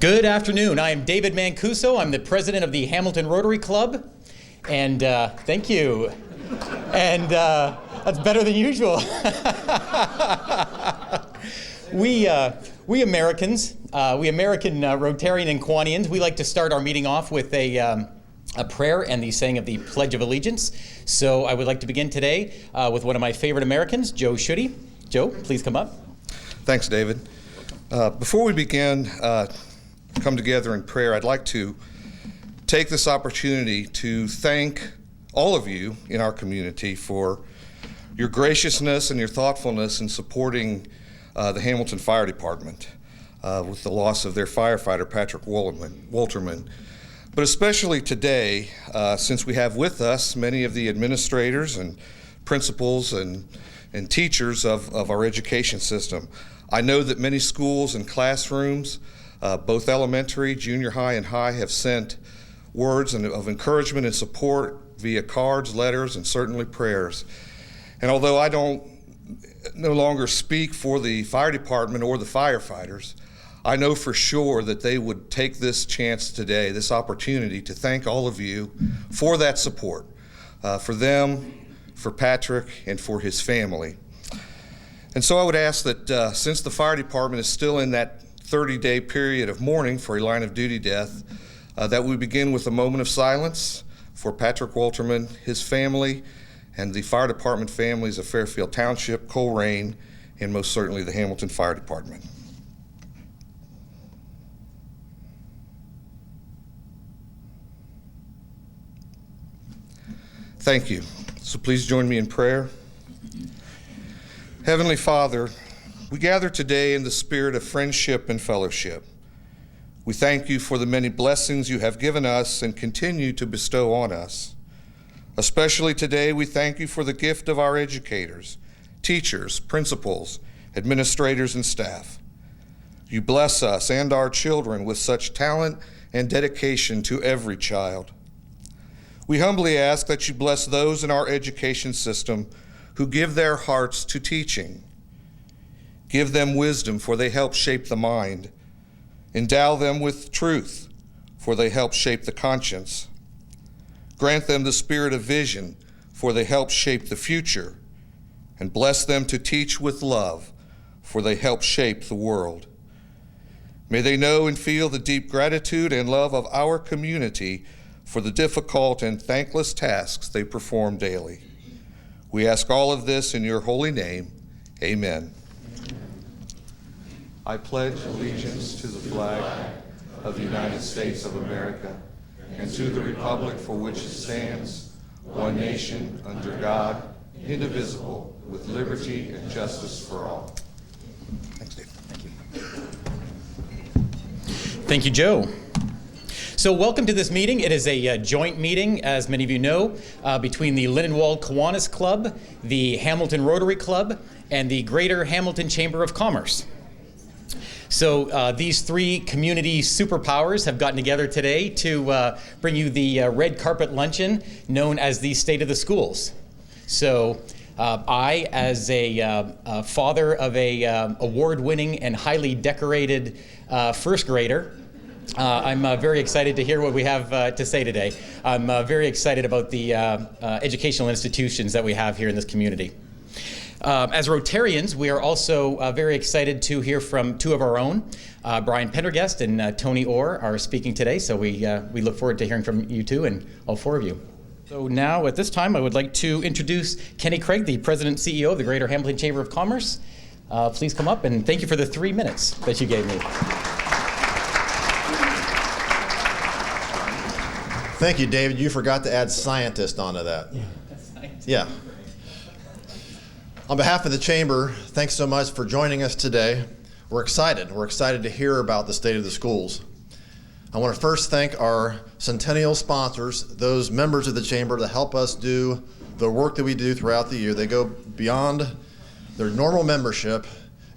Good afternoon. I am David Mancuso. I'm the president of the Hamilton Rotary Club. And thank you. And that's better than usual. We Americans, we American Rotarian and Kiwanians, we like to start our meeting off with a prayer and the saying of the Pledge of Allegiance. So I would like to begin today with one of my favorite Americans, Joe Schutte. Joe, please come up. Thanks, David. Before we begin, come together in prayer, I'd like to take this opportunity to thank all of you in our community for your graciousness and your thoughtfulness in supporting the Hamilton Fire Department with the loss of their firefighter, Patrick Wolterman. But especially today, since we have with us many of the administrators and principals and teachers of our education system. I know that many schools and classrooms, both elementary, junior high, and high, have sent words of encouragement and support via cards, letters, and certainly prayers. And although I no longer speak for the fire department or the firefighters, I know for sure that they would take this chance today, this opportunity, to thank all of you for that support, for them, for Patrick, and for his family. And so I would ask that since the fire department is still in that 30-day period of mourning for a line of duty death, that we begin with a moment of silence for Patrick Wolterman, his family, and the fire department families of Fairfield Township, Colerain, and most certainly the Hamilton Fire Department. Thank you. So please join me in prayer. Heavenly Father, we gather today in the spirit of friendship and fellowship. We thank you for the many blessings you have given us and continue to bestow on us. Especially today, we thank you for the gift of our educators, teachers, principals, administrators, and staff. You bless us and our children with such talent and dedication to every child. We humbly ask that you bless those in our education system who give their hearts to teaching. Give them wisdom, for they help shape the mind. Endow them with truth, for they help shape the conscience. Grant them the spirit of vision, for they help shape the future. And bless them to teach with love, for they help shape the world. May they know and feel the deep gratitude and love of our community for the difficult and thankless tasks they perform daily. We ask all of this in your holy name. Amen. I pledge allegiance to the flag of the United States of America and to the republic for which it stands, one nation, under God, indivisible, with liberty and justice for all. Thanks, Dave. Thank you. Thank you, Joe. So welcome to this meeting. It is a joint meeting, as many of you know, between the Lindenwold Kiwanis Club, the Hamilton Rotary Club, and the Greater Hamilton Chamber of Commerce. So these three community superpowers have gotten together today to bring you the red carpet luncheon known as the State of the Schools. So I, as a father of a award-winning and highly decorated first grader, I'm very excited to hear what we have to say today. I'm very excited about the educational institutions that we have here in this community. As Rotarians, we are also very excited to hear from two of our own. Brian Pendergast and Tony Orr are speaking today, so we look forward to hearing from you two and all four of you. So now, at this time, I would like to introduce Kenny Craig, the President and CEO of the Greater Hamilton Chamber of Commerce. Please come up, and thank you for the 3 minutes that you gave me. Thank you, David. You forgot to add scientist onto that. Yeah. On behalf of the Chamber, thanks so much for joining us today. We're excited. We're excited to hear about the state of the schools. I want to first thank our centennial sponsors, those members of the Chamber that help us do the work that we do throughout the year. They go beyond their normal membership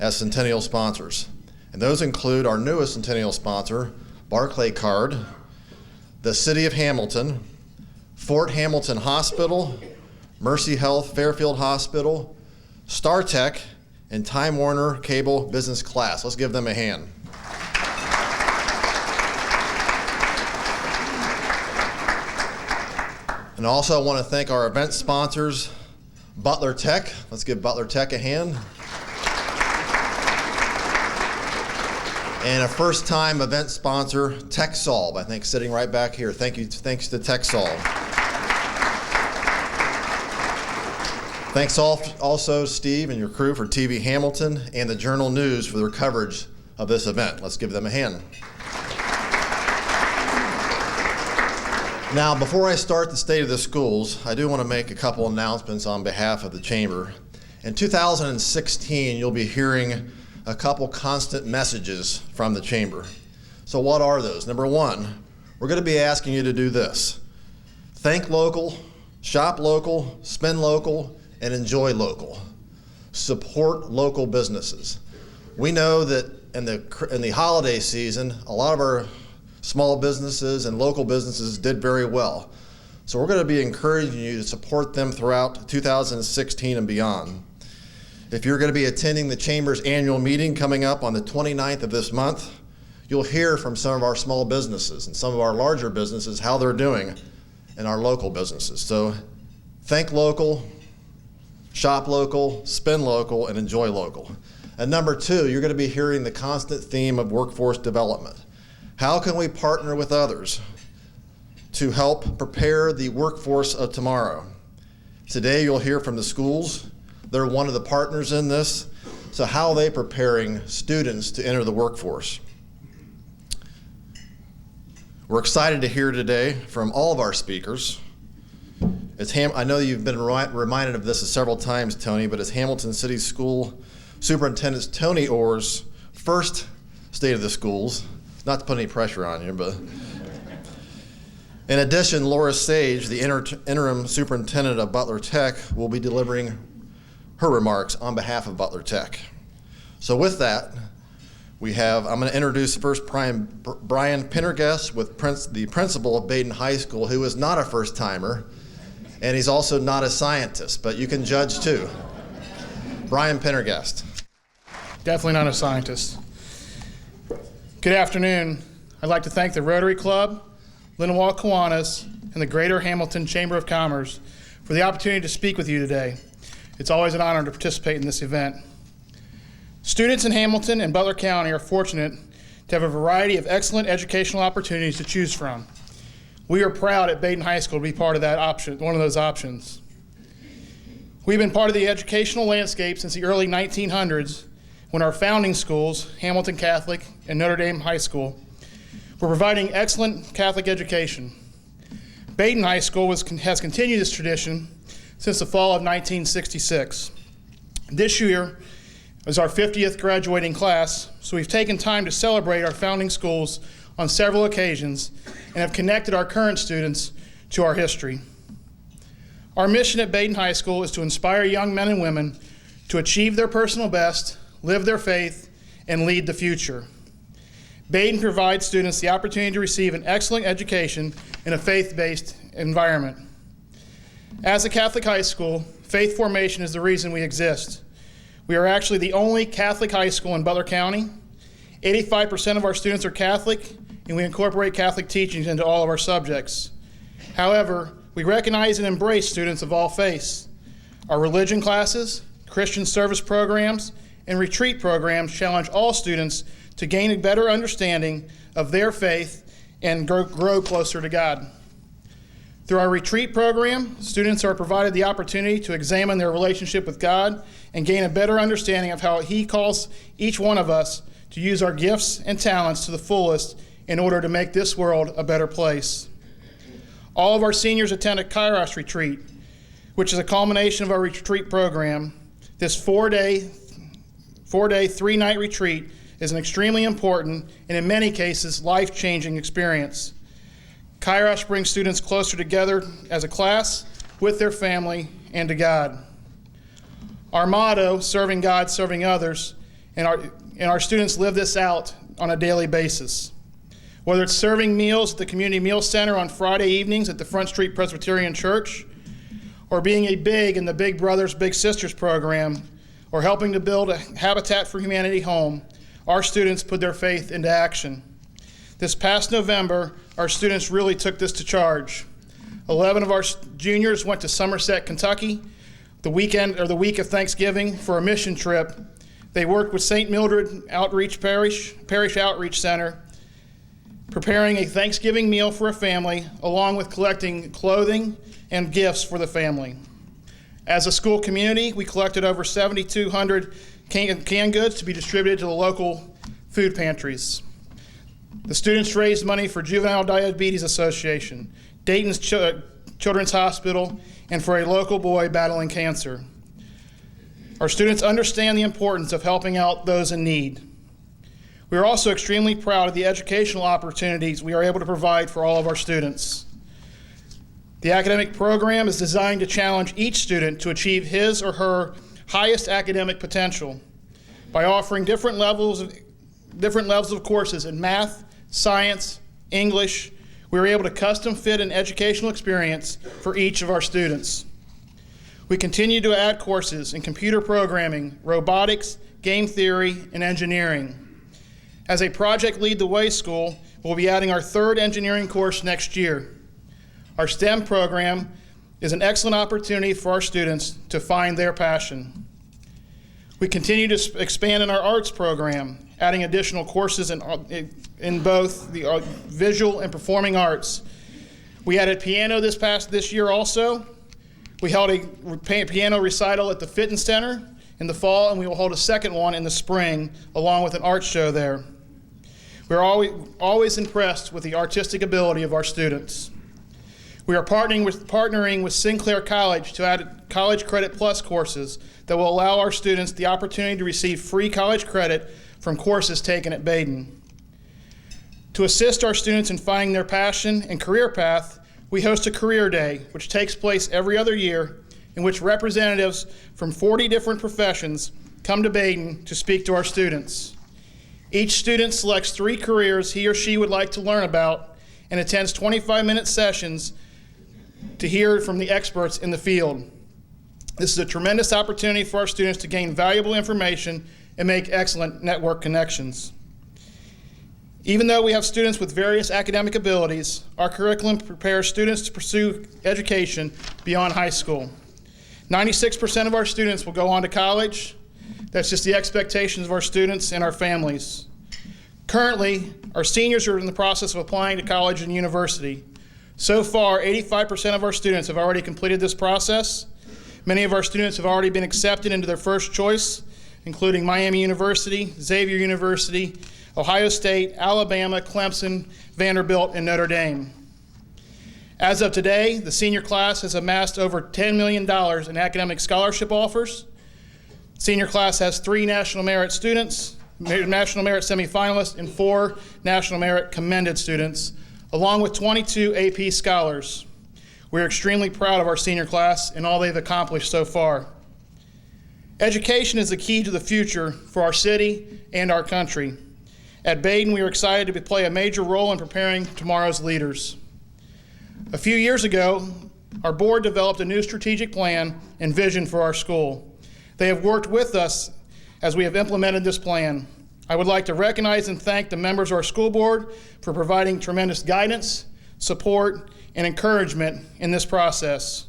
as centennial sponsors. And those include our newest centennial sponsor, Barclaycard, the City of Hamilton, Fort Hamilton Hospital, Mercy Health Fairfield Hospital, StarTech, and Time Warner Cable Business Class. Let's give them a hand. And also I want to thank our event sponsors, Butler Tech. Let's give Butler Tech a hand. And a first-time event sponsor, TechSolve, I think sitting right back here. Thank you, thanks to TechSolve. Thanks also, Steve and your crew for TV Hamilton and the Journal News for their coverage of this event. Let's give them a hand. Now, before I start the state of the schools, I do want to make a couple announcements on behalf of the Chamber. In 2016, you'll be hearing a couple constant messages from the Chamber. So what are those? Number one, we're going to be asking you to do this. Think local, shop local, spend local, and enjoy local. Support local businesses. We know that in the holiday season, a lot of our small businesses and local businesses did very well. So we're going to be encouraging you to support them throughout 2016 and beyond. If you're going to be attending the Chamber's annual meeting coming up on the 29th of this month, you'll hear from some of our small businesses and some of our larger businesses how they're doing in our local businesses. So think local, shop local, spend local, and enjoy local. And number two, you're going to be hearing the constant theme of workforce development. How can we partner with others to help prepare the workforce of tomorrow? Today you'll hear from the schools. They're one of the partners in this. So how are they preparing students to enter the workforce? We're excited to hear today from all of our speakers. I know you've been reminded of this several times, Tony, but it's Hamilton City School Superintendent Tony Orr's first State of the Schools. Not to put any pressure on you, but in addition, Laura Sage, the interim superintendent of Butler Tech, will be delivering her remarks on behalf of Butler Tech. So with that, I'm going to introduce first Brian Pendergast, the principal of Baden High School, who is not a first-timer, and he's also not a scientist, but you can judge too. Brian Pendergast. Definitely not a scientist. Good afternoon. I'd like to thank the Rotary Club, Lindenwold Kiwanis, and the Greater Hamilton Chamber of Commerce for the opportunity to speak with you today. It's always an honor to participate in this event. Students in Hamilton and Butler County are fortunate to have a variety of excellent educational opportunities to choose from. We are proud at Baden High School to be part of that option, one of those options. We've been part of the educational landscape since the early 1900s when our founding schools, Hamilton Catholic and Notre Dame High School, were providing excellent Catholic education. Baden High School has continued this tradition since the fall of 1966. This year is our 50th graduating class, so we've taken time to celebrate our founding schools on several occasions and have connected our current students to our history. Our mission at Baden High School is to inspire young men and women to achieve their personal best, live their faith, and lead the future. Baden provides students the opportunity to receive an excellent education in a faith-based environment. As a Catholic high school, faith formation is the reason we exist. We are actually the only Catholic high school in Butler County. 85% of our students are Catholic, and we incorporate Catholic teachings into all of our subjects. However, we recognize and embrace students of all faiths. Our religion classes, Christian service programs, and retreat programs challenge all students to gain a better understanding of their faith and grow closer to God. Through our retreat program, students are provided the opportunity to examine their relationship with God and gain a better understanding of how He calls each one of us to use our gifts and talents to the fullest in order to make this world a better place. All of our seniors attend a Kairos retreat, which is a culmination of our retreat program. This four-day, 3-night retreat is an extremely important and in many cases life-changing experience. Kairos brings students closer together as a class, with their family, and to God. Our motto, serving God, serving others, and our students live this out on a daily basis. Whether it's serving meals at the Community Meal Center on Friday evenings at the Front Street Presbyterian Church, or being a big in the Big Brothers Big Sisters program, or helping to build a Habitat for Humanity home, our students put their faith into action. This past November, our students really took this to charge. 11 of our juniors went to Somerset, Kentucky, the week of Thanksgiving for a mission trip. They worked with St. Mildred Parish Outreach Center, preparing a Thanksgiving meal for a family, along with collecting clothing and gifts for the family. As a school community, we collected over 7,200 canned goods to be distributed to the local food pantries. The students raised money for Juvenile Diabetes Association, Dayton's Children's Hospital, and for a local boy battling cancer. Our students understand the importance of helping out those in need. We are also extremely proud of the educational opportunities we are able to provide for all of our students. The academic program is designed to challenge each student to achieve his or her highest academic potential by offering different levels of courses in math, science, English. We are able to custom fit an educational experience for each of our students. We continue to add courses in computer programming, robotics, game theory, and engineering. As a Project Lead the Way school, we'll be adding our third engineering course next year. Our STEM program is an excellent opportunity for our students to find their passion. We continue to expand in our arts program, adding additional courses in both the visual and performing arts. We added piano this year also. We held a piano recital at the Fitton Center in the fall, and we will hold a second one in the spring, along with an art show there. We're always impressed with the artistic ability of our students. We are partnering with Sinclair College to add College Credit Plus courses that will allow our students the opportunity to receive free college credit from courses taken at Baden. To assist our students in finding their passion and career path, we host a Career Day, which takes place every other year, in which representatives from 40 different professions come to Baden to speak to our students. Each student selects 3 careers he or she would like to learn about and attends 25-minute sessions to hear from the experts in the field. This is a tremendous opportunity for our students to gain valuable information and make excellent network connections. Even though we have students with various academic abilities, our curriculum prepares students to pursue education beyond high school. 96% of our students will go on to college. That's just the expectations of our students and our families. Currently, our seniors are in the process of applying to college and university. So far, 85% of our students have already completed this process. Many of our students have already been accepted into their first choice, including Miami University, Xavier University, Ohio State, Alabama, Clemson, Vanderbilt, and Notre Dame. As of today, the senior class has amassed over $10 million in academic scholarship offers. Senior class has 3 National Merit students, National Merit semifinalists, and 4 National Merit commended students, along with 22 AP scholars. We're extremely proud of our senior class and all they've accomplished so far. Education is the key to the future for our city and our country. At Baden, we are excited to play a major role in preparing tomorrow's leaders. A few years ago, our board developed a new strategic plan and vision for our school. They have worked with us as we have implemented this plan. I would like to recognize and thank the members of our school board for providing tremendous guidance, support, and encouragement in this process.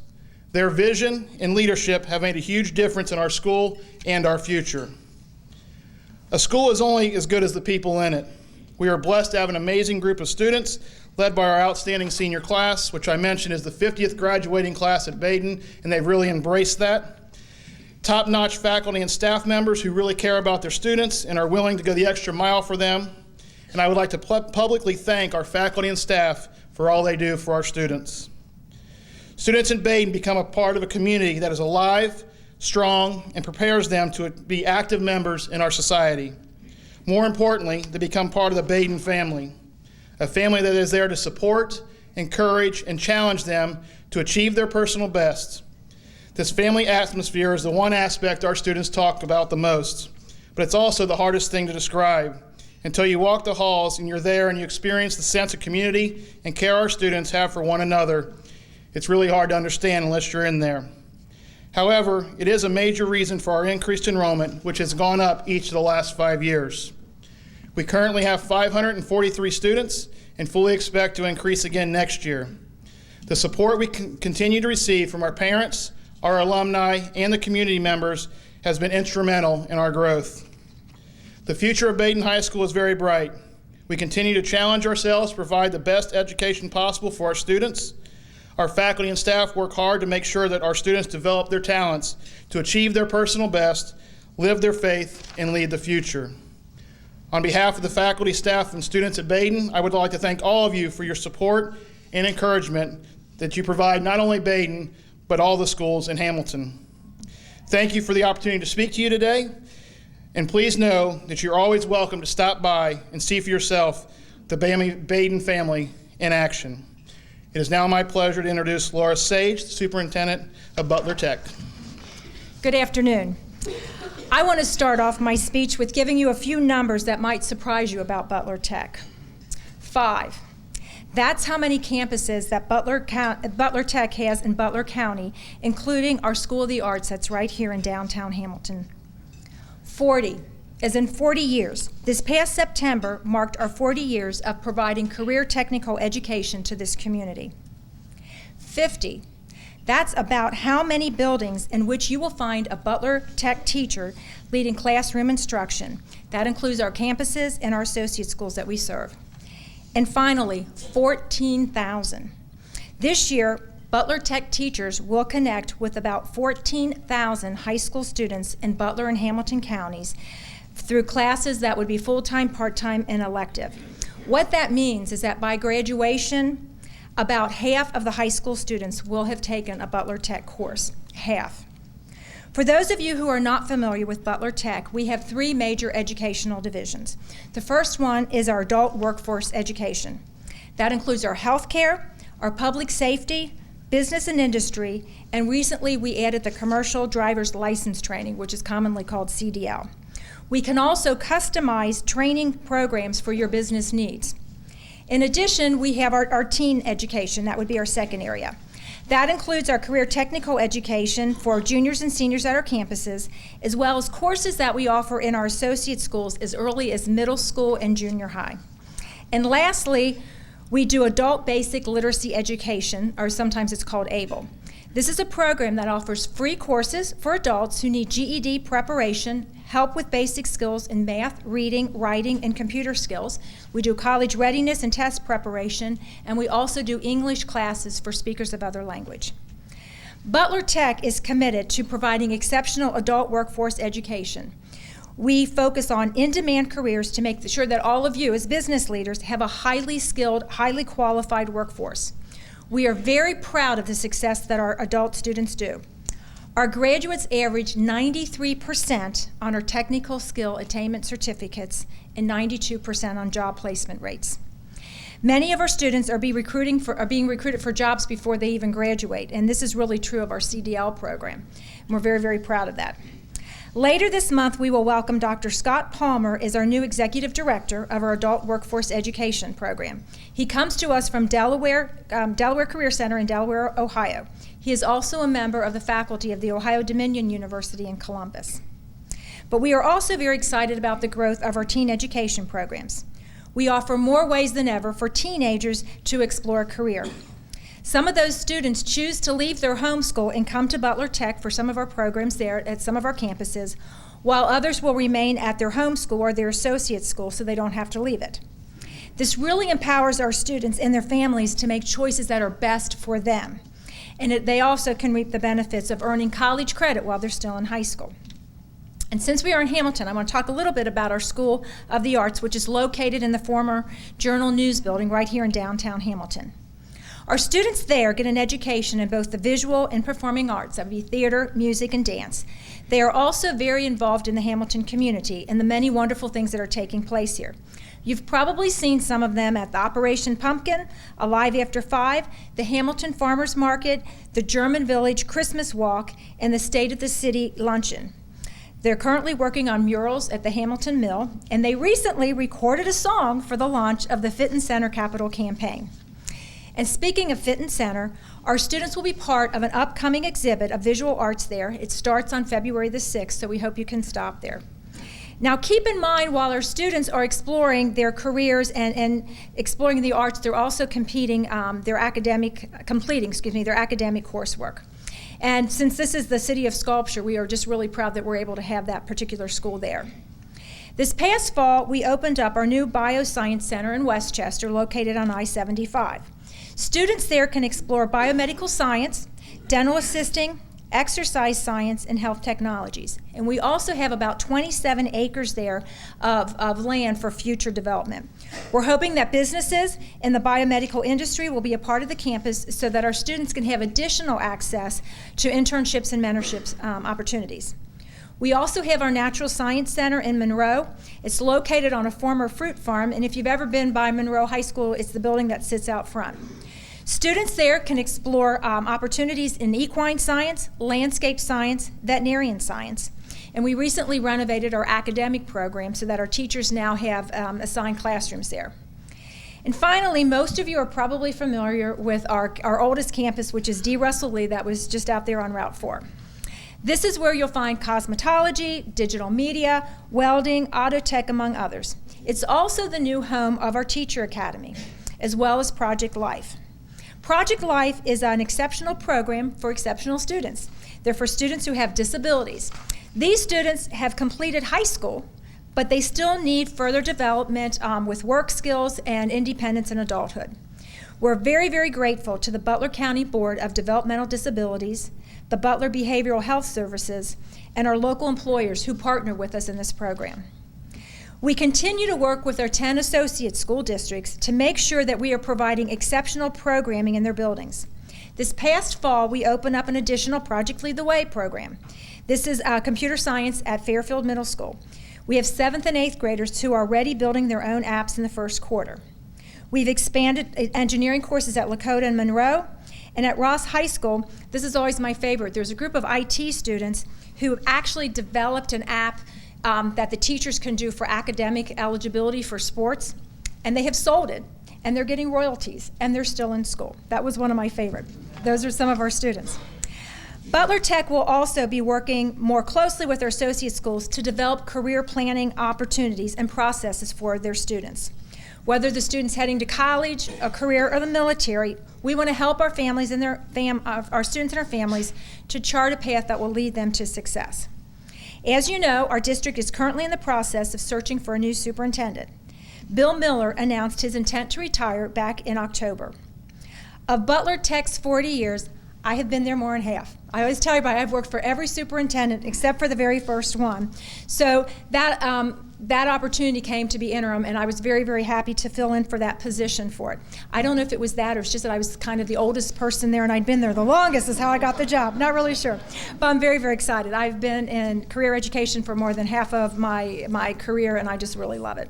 Their vision and leadership have made a huge difference in our school and our future. A school is only as good as the people in it. We are blessed to have an amazing group of students led by our outstanding senior class, which I mentioned is the 50th graduating class at Baden, and they've really embraced that. Top-notch faculty and staff members who really care about their students and are willing to go the extra mile for them. And I would like to publicly thank our faculty and staff for all they do for our students. Students in Baden become a part of a community that is alive, strong, and prepares them to be active members in our society. More importantly, they become part of the Baden family, a family that is there to support, encourage, and challenge them to achieve their personal best. This family atmosphere is the one aspect our students talk about the most, but it's also the hardest thing to describe. Until you walk the halls and you're there and you experience the sense of community and care our students have for one another, it's really hard to understand unless you're in there. However, it is a major reason for our increased enrollment, which has gone up each of the last 5 years. We currently have 543 students and fully expect to increase again next year. The support we continue to receive from our parents, our alumni, and the community members has been instrumental in our growth. The future of Badin High School is very bright. We continue to challenge ourselves to provide the best education possible for our students. Our faculty and staff work hard to make sure that our students develop their talents to achieve their personal best, live their faith, and lead the future. On behalf of the faculty, staff, and students at Badin, I would like to thank all of you for your support and encouragement that you provide not only Badin, but all the schools in Hamilton. Thank you for the opportunity to speak to you today, and please know that you're always welcome to stop by and see for yourself the Badin family in action. It is now my pleasure to introduce Laura Sage, the superintendent of Butler Tech. Good afternoon. I want to start off my speech with giving you a few numbers that might surprise you about Butler Tech. 5. That's how many campuses that Butler Tech has in Butler County, including our School of the Arts that's right here in downtown Hamilton. 40, as in 40 years. This past September marked our 40 years of providing career technical education to this community. 50, that's about how many buildings in which you will find a Butler Tech teacher leading classroom instruction. That includes our campuses and our associate schools that we serve. And finally, 14,000. This year, Butler Tech teachers will connect with about 14,000 high school students in Butler and Hamilton counties through classes that would be full-time, part-time, and elective. What that means is that by graduation, about half of the high school students will have taken a Butler Tech course. Half. For those of you who are not familiar with Butler Tech, we have 3 major educational divisions. The first one is our adult workforce education. That includes our healthcare, our public safety, business and industry, and recently we added the commercial driver's license training, which is commonly called CDL. We can also customize training programs for your business needs. In addition, we have our teen education. That would be our second area. That includes our career technical education for juniors and seniors at our campuses, as well as courses that we offer in our associate schools as early as middle school and junior high. And lastly, we do adult basic literacy education, or sometimes it's called ABLE. This is a program that offers free courses for adults who need GED preparation, help with basic skills in math, reading, writing, and computer skills. We do college readiness and test preparation, and we also do English classes for speakers of other language. Butler Tech is committed to providing exceptional adult workforce education. We focus on in-demand careers to make sure that all of you as business leaders have a highly skilled, highly qualified workforce. We are very proud of the success that our adult students do. Our graduates average 93% on our technical skill attainment certificates and 92% on job placement rates. Many of our students are being recruited for jobs before they even graduate, and this is really true of our CDL program. And we're very, very proud of that. Later this month, we will welcome Dr. Scott Palmer as our new Executive Director of our Adult Workforce Education Program. He comes to us from Delaware Career Center in Delaware, Ohio. He is also a member of the faculty of the Ohio Dominion University in Columbus. But we are also very excited about the growth of our teen education programs. We offer more ways than ever for teenagers to explore a career. Some of those students choose to leave their home school and come to Butler Tech for some of our programs there at some of our campuses, while others will remain at their home school or their associate school so they don't have to leave it. This really empowers our students and their families to make choices that are best for them. And they also can reap the benefits of earning college credit while they're still in high school. And since we are in Hamilton, I want to talk a little bit about our School of the Arts, which is located in the former Journal News building right here in downtown Hamilton. Our students there get an education in both the visual and performing arts, that would be theater, music, and dance. They are also very involved in the Hamilton community and the many wonderful things that are taking place here. You've probably seen some of them at the Operation Pumpkin, Alive After 5, the Hamilton Farmers Market, the German Village Christmas Walk, and the State of the City Luncheon. They're currently working on murals at the Hamilton Mill, and they recently recorded a song for the launch of the Fitton Center Capital Campaign. And speaking of Fitton Center, our students will be part of an upcoming exhibit of visual arts there. It starts on February the 6th, so we hope you can stop there. Now, keep in mind, while our students are exploring their careers and exploring the arts, they're also completing their academic coursework. And since this is the City of Sculpture, we are just really proud that we're able to have that particular school there. This past fall, we opened up our new Bioscience Center in Westchester, located on I-75. Students there can explore biomedical science, dental assisting, exercise science, and health technologies. And we also have about 27 acres there of land for future development. We're hoping that businesses in the biomedical industry will be a part of the campus so that our students can have additional access to internships and mentorships opportunities. We also have our Natural Science Center in Monroe. It's located on a former fruit farm, and if you've ever been by Monroe High School, it's the building that sits out front. Students there can explore opportunities in equine science, landscape science, veterinarian science. And we recently renovated our academic program so that our teachers now have assigned classrooms there. And finally, most of you are probably familiar with our oldest campus, which is D. Russell Lee, that was just out there on Route 4. This is where you'll find cosmetology, digital media, welding, auto tech, among others. It's also the new home of our Teacher Academy, as well as Project Life. Project Life is an exceptional program for exceptional students. They're for students who have disabilities. These students have completed high school, but they still need further development with work skills and independence in adulthood. We're very, very grateful to the Butler County Board of Developmental Disabilities, the Butler Behavioral Health Services, and our local employers who partner with us in this program. We continue to work with our 10 associate school districts to make sure that we are providing exceptional programming in their buildings. This past fall, we opened up an additional Project Lead the Way program. This is computer science at Fairfield Middle School. We have 7th and 8th graders who are already building their own apps in the first quarter. We've expanded engineering courses at Lakota and Monroe, and at Ross High School, this is always my favorite. There's a group of IT students who have actually developed an app that the teachers can do for academic eligibility for sports, and they have sold it, and they're getting royalties, and they're still in school. That was one of my favorite. Those are some of our students. Butler Tech will also be working more closely with our associate schools to develop career planning opportunities and processes for their students. Whether the student's heading to college, a career, or the military, we want to help our families and our students and our families to chart a path that will lead them to success. As you know, our district is currently in the process of searching for a new superintendent. Bill Miller announced his intent to retire back in October. Of Butler Tech's 40 years, I have been there more than half. I always tell everybody I've worked for every superintendent except for the very first one. So that opportunity came to be interim, and I was very, very happy to fill in for that position for it. I don't know if it was that or it's just that I was kind of the oldest person there and I'd been there the longest is how I got the job. Not really sure. But I'm very, very excited. I've been in career education for more than half of my career, and I just really love it.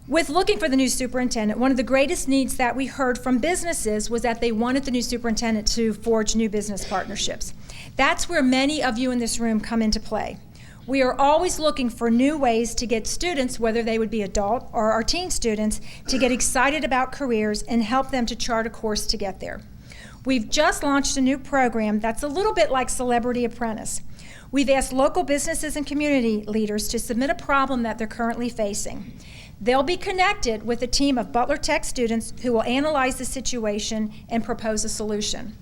With looking for the new superintendent, one of the greatest needs that we heard from businesses was that they wanted the new superintendent to forge new business partnerships. That's where many of you in this room come into play. We are always looking for new ways to get students, whether they would be adult or our teen students, to get excited about careers and help them to chart a course to get there. We've just launched a new program that's a little bit like Celebrity Apprentice. We've asked local businesses and community leaders to submit a problem that they're currently facing. They'll be connected with a team of Butler Tech students who will analyze the situation and propose a solution.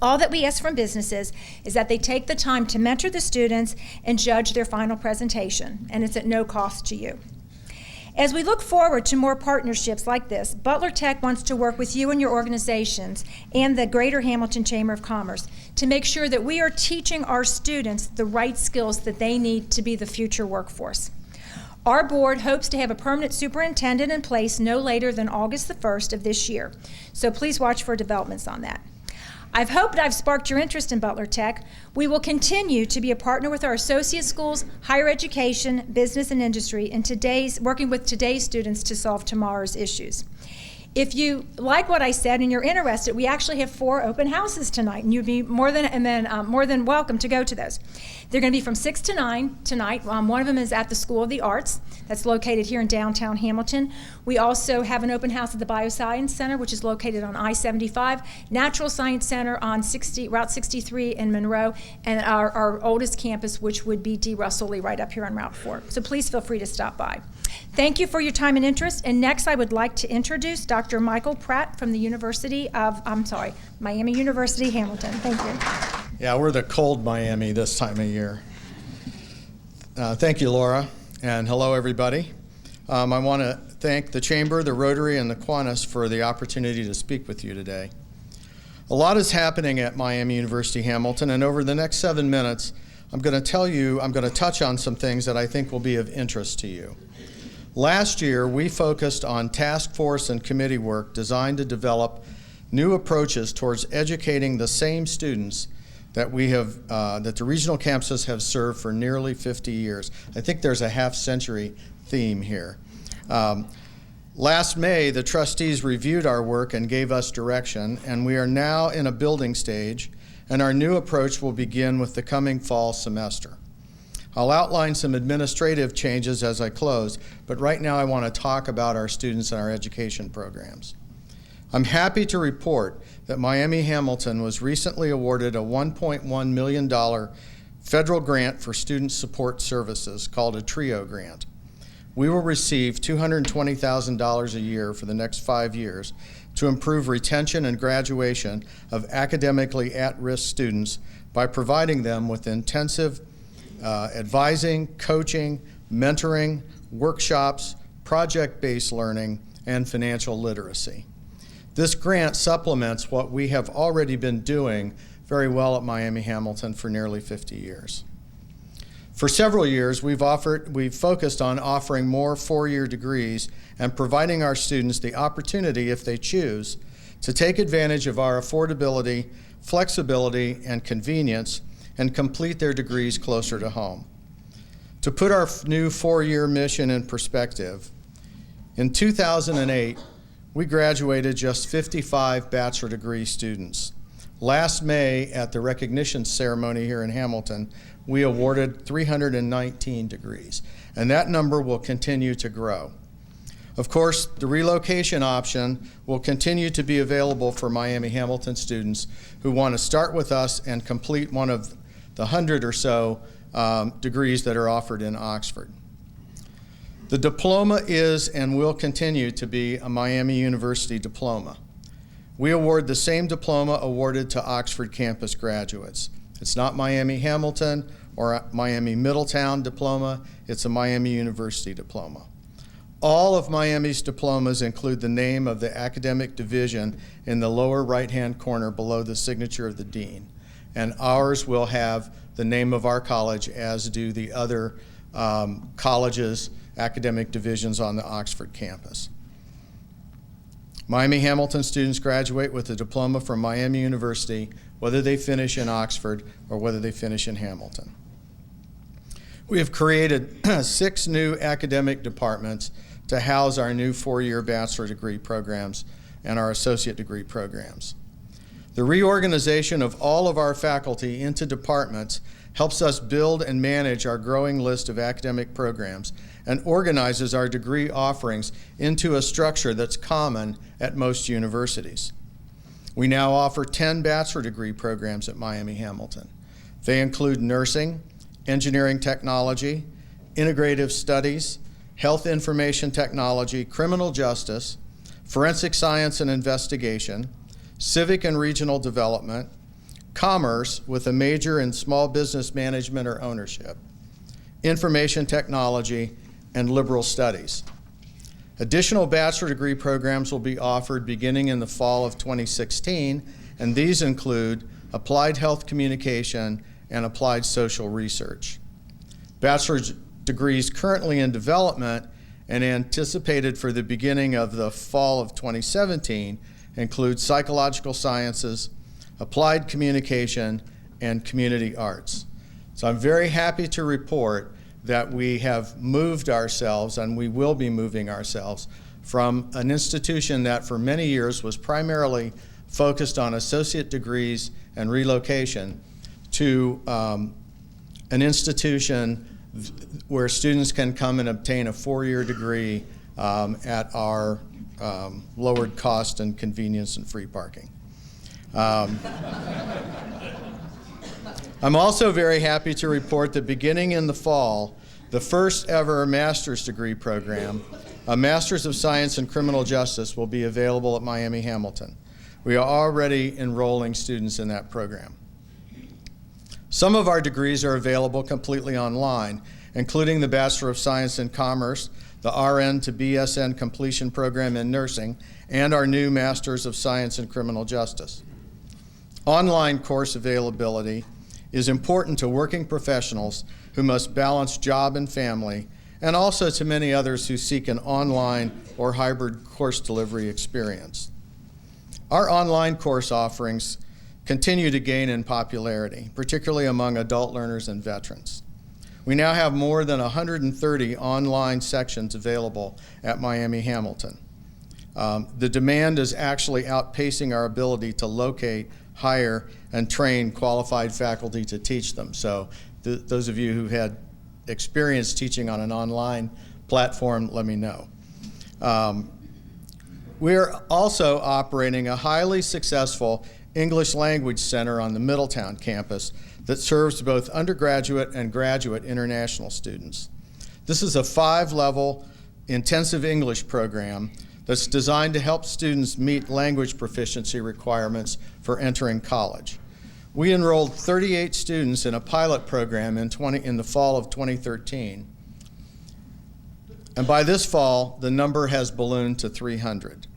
All that we ask from businesses is that they take the time to mentor the students and judge their final presentation, and it's at no cost to you. As we look forward to more partnerships like this, Butler Tech wants to work with you and your organizations and the Greater Hamilton Chamber of Commerce to make sure that we are teaching our students the right skills that they need to be the future workforce. Our board hopes to have a permanent superintendent in place no later than August the 1st of this year, so please watch for developments on that. I've hoped I've sparked your interest in Butler Tech. We will continue to be a partner with our associate schools, higher education, business, and industry in working with today's students to solve tomorrow's issues. If you like what I said and you're interested, we actually have 4 open houses tonight, and you'd be more than welcome to go to those. They're going to be from 6 to 9 tonight. One of them is at the School of the Arts, that's located here in downtown Hamilton. We also have an open house at the Bioscience Center, which is located on I-75, Natural Science Center on Route 63 in Monroe, and our oldest campus, which would be D. Russell Lee, right up here on Route 4. So please feel free to stop by. Thank you for your time and interest. And next, I would like to introduce Dr. Michael Pratt from the Miami University, Hamilton. Thank you. Yeah, we're the cold Miami this time of year. Thank you, Laura, and hello, everybody. I want to thank the Chamber, the Rotary, and the Kiwanis for the opportunity to speak with you today. A lot is happening at Miami University Hamilton, and over the next 7 minutes, I'm going to touch on some things that I think will be of interest to you. Last year, we focused on task force and committee work designed to develop new approaches towards educating the same students that that the regional campuses have served for nearly 50 years. I think there's a half-century theme here. Last May, the trustees reviewed our work and gave us direction, and we are now in a building stage, and our new approach will begin with the coming fall semester. I'll outline some administrative changes as I close, but right now I want to talk about our students and our education programs. I'm happy to report that Miami Hamilton was recently awarded a $1.1 million federal grant for student support services called a TRIO grant. We will receive $220,000 a year for the next 5 years to improve retention and graduation of academically at-risk students by providing them with intensive advising, coaching, mentoring, workshops, project-based learning, and financial literacy. This grant supplements what we have already been doing very well at Miami Hamilton for nearly 50 years. For several years, we've focused on offering more 4-year degrees and providing our students the opportunity, if they choose, to take advantage of our affordability, flexibility, and convenience and complete their degrees closer to home. To put our new 4-year mission in perspective, in 2008, we graduated just 55 bachelor degree students. Last May, at the recognition ceremony here in Hamilton, we awarded 319 degrees, and that number will continue to grow. Of course, the relocation option will continue to be available for Miami Hamilton students who want to start with us and complete one of the 100 or so degrees that are offered in Oxford. The diploma is and will continue to be a Miami University diploma. We award the same diploma awarded to Oxford campus graduates. It's not Miami Hamilton or a Miami Middletown diploma, it's a Miami University diploma. All of Miami's diplomas include the name of the academic division in the lower right-hand corner below the signature of the dean. And ours will have the name of our college, as do the other colleges' academic divisions on the Oxford campus. Miami Hamilton students graduate with a diploma from Miami University, whether they finish in Oxford or whether they finish in Hamilton. We have created 6 new academic departments to house our new 4-year bachelor degree programs and our associate degree programs. The reorganization of all of our faculty into departments helps us build and manage our growing list of academic programs and organizes our degree offerings into a structure that's common at most universities. We now offer 10 bachelor degree programs at Miami Hamilton. They include nursing, engineering technology, integrative studies, health information technology, criminal justice, forensic science and investigation, civic and regional development, commerce with a major in small business management or ownership, information technology, and liberal studies. Additional bachelor degree programs will be offered beginning in the fall of 2016, and these include applied health communication and applied social research. Bachelor's degrees currently in development and anticipated for the beginning of the fall of 2017 include psychological sciences, applied communication, and community arts. So I'm very happy to report that we have moved ourselves, and we will be moving ourselves, from an institution that for many years was primarily focused on associate degrees and relocation to an institution where students can come and obtain a 4-year degree at our lowered cost and convenience and free parking. I'm also very happy to report that beginning in the fall, the first ever master's degree program, a Master's of Science in Criminal Justice, will be available at Miami Hamilton. We are already enrolling students in that program. Some of our degrees are available completely online, including the Bachelor of Science in Commerce, the RN to BSN completion program in nursing, and our new Master's of Science in Criminal Justice. Online course availability is important to working professionals who must balance job and family, and also to many others who seek an online or hybrid course delivery experience. Our online course offerings continue to gain in popularity, particularly among adult learners and veterans. We now have more than 130 online sections available at Miami Hamilton. The demand is actually outpacing our ability to locate, hire, and train qualified faculty to teach them. So those of you who had experience teaching on an online platform, let me know. We're also operating a highly successful English language center on the Middletown campus that serves both undergraduate and graduate international students. This is a 5-level intensive English program that's designed to help students meet language proficiency requirements for entering college. We enrolled 38 students in a pilot program in the fall of 2013. And by this fall, the number has ballooned to 300.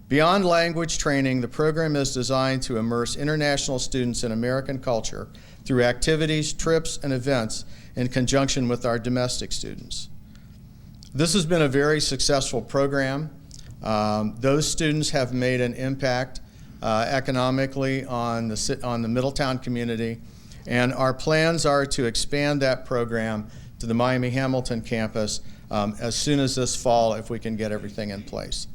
Beyond language training, the program is designed to immerse international students in American culture through activities, trips, and events in conjunction with our domestic students. This has been a very successful program. Those students have made an impact economically on the Middletown community, and our plans are to expand that program to the Miami Hamilton campus as soon as this fall if we can get everything in place.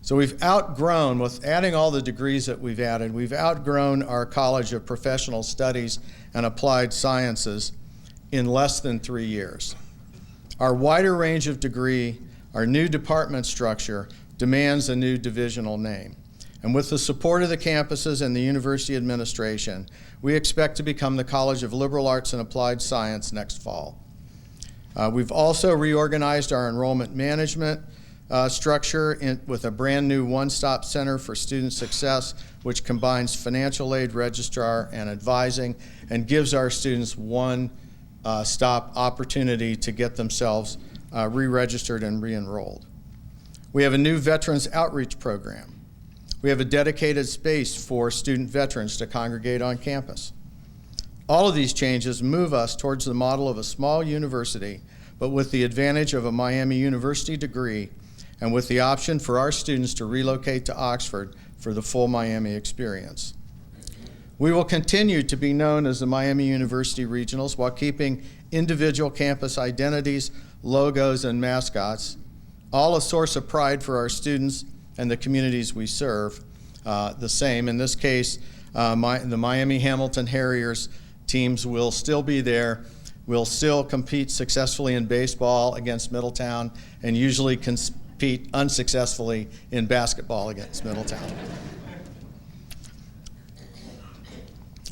So we've outgrown, with adding all the degrees that we've added, we've outgrown our College of Professional Studies and Applied Sciences in less than 3 years. Our wider range of degree, our new department structure, demands a new divisional name. And with the support of the campuses and the university administration, we expect to become the College of Liberal Arts and Applied Science next fall. We've also reorganized our enrollment management structure with a brand new one-stop center for student success, which combines financial aid, registrar, and advising, and gives our students one-stop opportunity to get themselves re-registered and re-enrolled. We have a new veterans outreach program. We have a dedicated space for student veterans to congregate on campus. All of these changes move us towards the model of a small university, but with the advantage of a Miami University degree and with the option for our students to relocate to Oxford for the full Miami experience. We will continue to be known as the Miami University Regionals while keeping individual campus identities, logos, and mascots, all a source of pride for our students and the communities we serve, the same. In this case, the Miami Hamilton Harriers teams will still be there. We'll still compete successfully in baseball against Middletown and usually compete unsuccessfully in basketball against Middletown.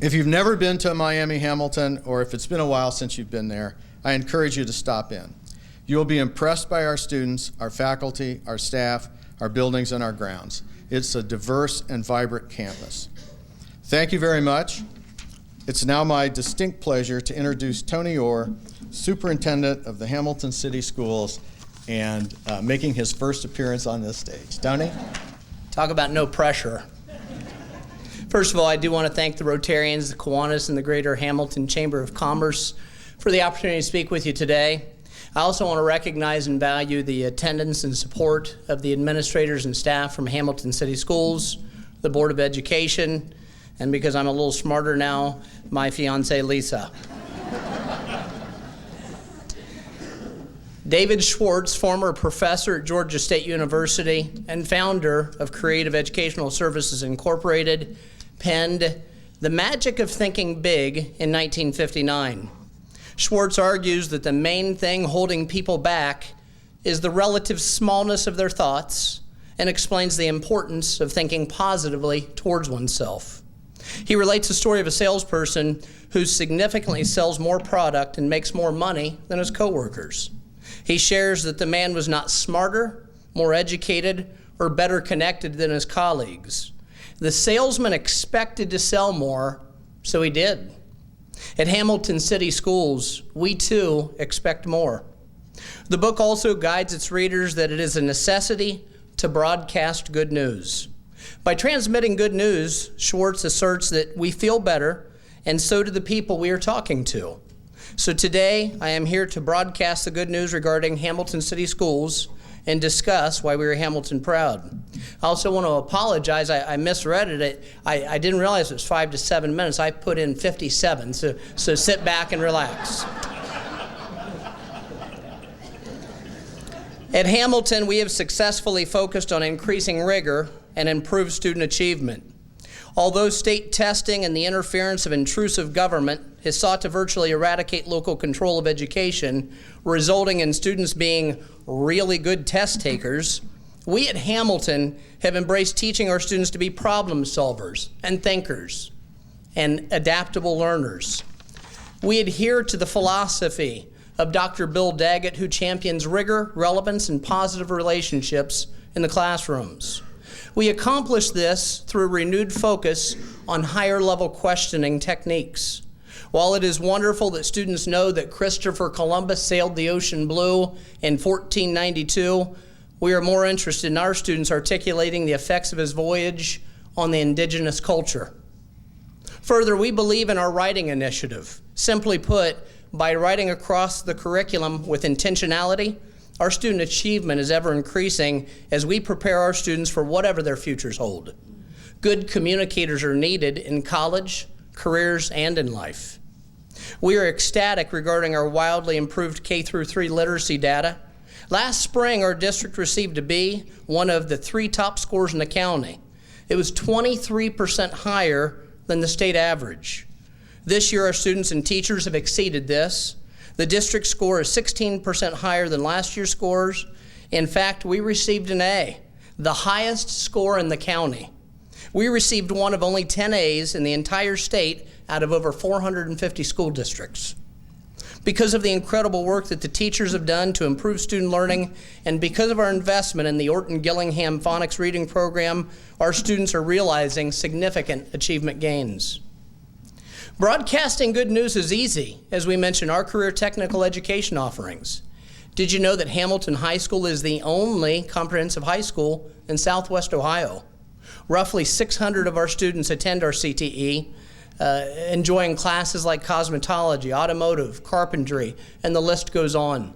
If you've never been to Miami Hamilton, or if it's been a while since you've been there, I encourage you to stop in. You will be impressed by our students, our faculty, our staff, our buildings, and our grounds. It's a diverse and vibrant campus. Thank you very much. It's now my distinct pleasure to introduce Tony Orr, Superintendent of the Hamilton City Schools, and making his first appearance on this stage. Tony? Talk about no pressure. First of all, I do want to thank the Rotarians, the Kiwanis, and the Greater Hamilton Chamber of Commerce for the opportunity to speak with you today. I also want to recognize and value the attendance and support of the administrators and staff from Hamilton City Schools, the Board of Education, and because I'm a little smarter now, my fiance, Lisa. David Schwartz, former professor at Georgia State University and founder of Creative Educational Services Incorporated, penned The Magic of Thinking Big in 1959. Schwartz argues that the main thing holding people back is the relative smallness of their thoughts and explains the importance of thinking positively towards oneself. He relates the story of a salesperson who significantly sells more product and makes more money than his coworkers. He shares that the man was not smarter, more educated, or better connected than his colleagues. The salesman expected to sell more, so he did. At Hamilton City Schools, we too expect more. The book also guides its readers that it is a necessity to broadcast good news. By transmitting good news, Schwartz asserts that we feel better, and so do the people we are talking to. So today, I am here to broadcast the good news regarding Hamilton City Schools and discuss why we are Hamilton proud. I also want to apologize. I misread it. I didn't realize it was 5 to 7 minutes. I put in 57, so sit back and relax. At Hamilton, we have successfully focused on increasing rigor and improved student achievement. Although state testing and the interference of intrusive government has sought to virtually eradicate local control of education, resulting in students being really good test takers, we at Hamilton have embraced teaching our students to be problem solvers and thinkers and adaptable learners. We adhere to the philosophy of Dr. Bill Daggett, who champions rigor, relevance, and positive relationships in the classrooms. We accomplish this through a renewed focus on higher level questioning techniques. While it is wonderful that students know that Christopher Columbus sailed the ocean blue in 1492, we are more interested in our students articulating the effects of his voyage on the indigenous culture. Further, we believe in our writing initiative. Simply put, by writing across the curriculum with intentionality, our student achievement is ever increasing as we prepare our students for whatever their futures hold. Good communicators are needed in college, careers, and in life. We are ecstatic regarding our wildly improved K-3 literacy data. Last spring, our district received a B, one of the 3 top scores in the county. It was 23% higher than the state average. This year, our students and teachers have exceeded this. The district score is 16% higher than last year's scores. In fact, we received an A, the highest score in the county. We received one of only 10 A's in the entire state out of over 450 school districts. Because of the incredible work that the teachers have done to improve student learning, and because of our investment in the Orton Gillingham Phonics Reading Program, our students are realizing significant achievement gains. Broadcasting good news is easy, as we mentioned our career technical education offerings. Did you know that Hamilton High School is the only comprehensive high school in Southwest Ohio? Roughly 600 of our students attend our CTE, enjoying classes like cosmetology, automotive, carpentry, and the list goes on.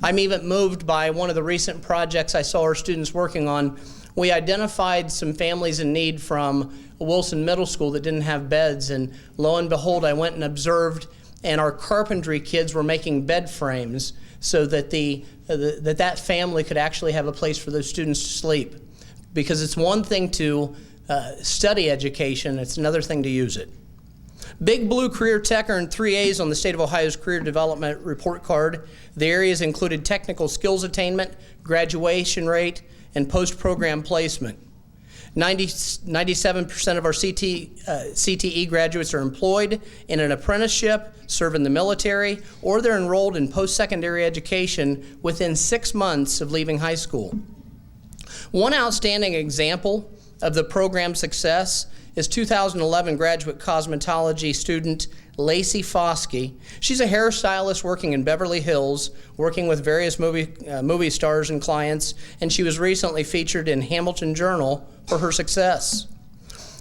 I'm even moved by one of the recent projects I saw our students working on. We identified some families in need from Wilson Middle School that didn't have beds, and lo and behold, I went and observed, and our carpentry kids were making bed frames so that that family could actually have a place for those students to sleep. Because it's one thing to study education, it's another thing to use it. Big Blue Career Tech earned 3 A's on the State of Ohio's Career Development Report Card. The areas included technical skills attainment, graduation rate, and post-program placement. 97% of our CTE graduates are employed in an apprenticeship, serve in the military, or they're enrolled in post-secondary education within 6 months of leaving high school. One outstanding example of the program's success is 2011 graduate cosmetology student Lacey Foskey. She's a hairstylist working in Beverly Hills, working with various movie stars and clients, and she was recently featured in Hamilton Journal for her success.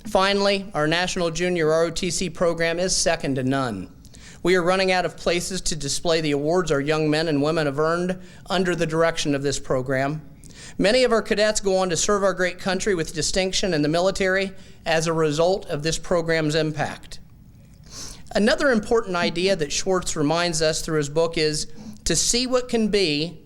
Finally, our National Junior ROTC program is second to none. We are running out of places to display the awards our young men and women have earned under the direction of this program. Many of our cadets go on to serve our great country with distinction in the military as a result of this program's impact. Another important idea that Schwartz reminds us through his book is to see what can be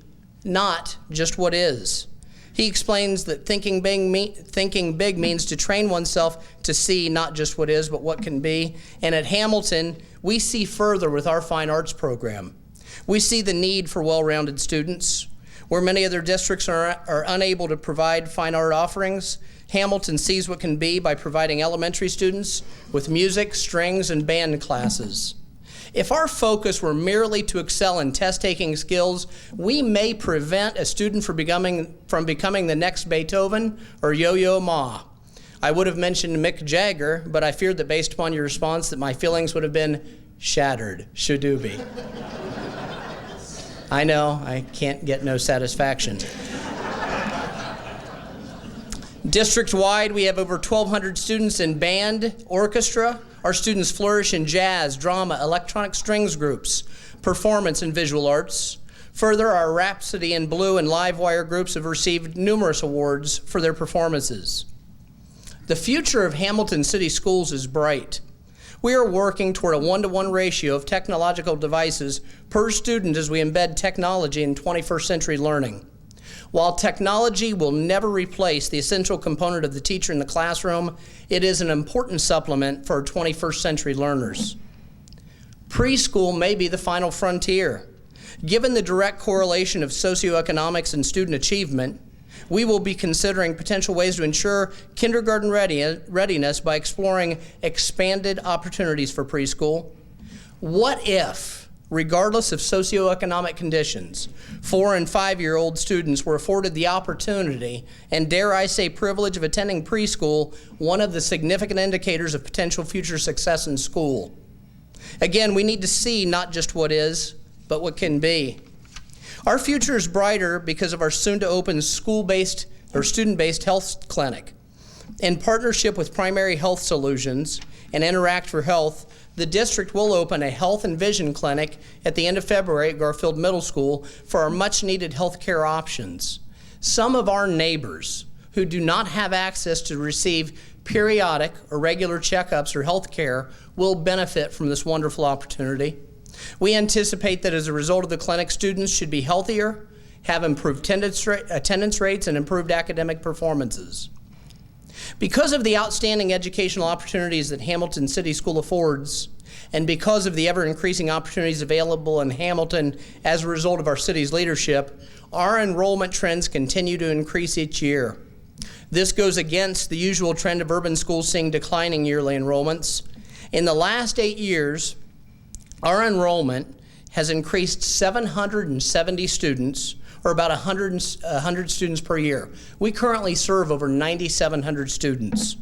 not just what is. He explains that thinking big means to train oneself to see not just what is, but what can be. And at Hamilton, we see further with our fine arts program. We see the need for well-rounded students. Where many other districts are unable to provide fine art offerings, Hamilton sees what can be by providing elementary students with music, strings, and band classes. If our focus were merely to excel in test-taking skills, we may prevent a student from becoming the next Beethoven or Yo-Yo Ma. I would have mentioned Mick Jagger, but I feared that based upon your response that my feelings would have been shattered. Shadoobie. I know, I can't get no satisfaction. District-wide, we have over 1,200 students in band, orchestra. Our students flourish in jazz, drama, electronic strings groups, performance, and visual arts. Further, our Rhapsody in Blue and Livewire groups have received numerous awards for their performances. The future of Hamilton City Schools is bright. We are working toward a 1-to-1 ratio of technological devices per student as we embed technology in 21st century learning. While technology will never replace the essential component of the teacher in the classroom, it is an important supplement for our 21st century learners. Preschool may be the final frontier. Given the direct correlation of socioeconomics and student achievement, we will be considering potential ways to ensure kindergarten readiness by exploring expanded opportunities for preschool. What if, regardless of socioeconomic conditions, 4- and 5-year-old students were afforded the opportunity, and dare I say privilege, of attending preschool, one of the significant indicators of potential future success in school? Again, we need to see not just what is, but what can be. Our future is brighter because of our soon-to-open school-based or student-based health clinic. In partnership with Primary Health Solutions and Interact for Health, the district will open a health and vision clinic at the end of February at Garfield Middle School for our much-needed health care options. Some of our neighbors who do not have access to receive periodic or regular checkups or health care will benefit from this wonderful opportunity. We anticipate that as a result of the clinic, students should be healthier, have improved attendance rates, and improved academic performances. Because of the outstanding educational opportunities that Hamilton City School affords, and because of the ever-increasing opportunities available in Hamilton as a result of our city's leadership, our enrollment trends continue to increase each year. This goes against the usual trend of urban schools seeing declining yearly enrollments. In the last 8 years, our enrollment has increased 770 students, or about 100 students per year. We currently serve over 9,700 students.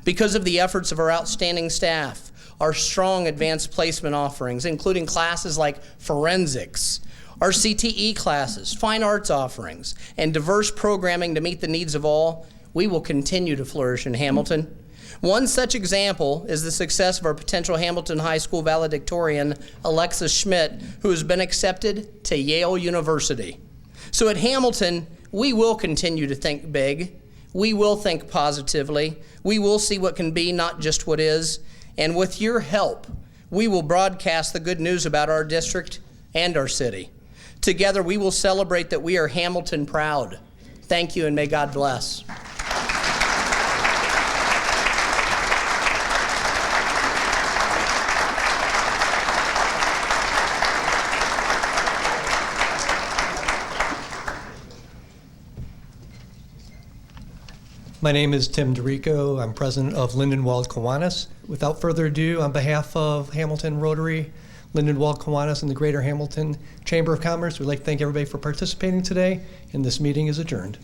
Because of the efforts of our outstanding staff, our strong advanced placement offerings, including classes like forensics, our CTE classes, fine arts offerings, and diverse programming to meet the needs of all, we will continue to flourish in Hamilton. One such example is the success of our potential Hamilton High School valedictorian, Alexis Schmidt, who has been accepted to Yale University. So at Hamilton, we will continue to think big. We will think positively. We will see what can be, not just what is. And with your help, we will broadcast the good news about our district and our city. Together, we will celebrate that we are Hamilton proud. Thank you, and may God bless. My name is Tim DeRico. I'm president of Lindenwold Kiwanis. Without further ado, on behalf of Hamilton Rotary, Lindenwold Kiwanis, and the Greater Hamilton Chamber of Commerce, we'd like to thank everybody for participating today, and this meeting is adjourned.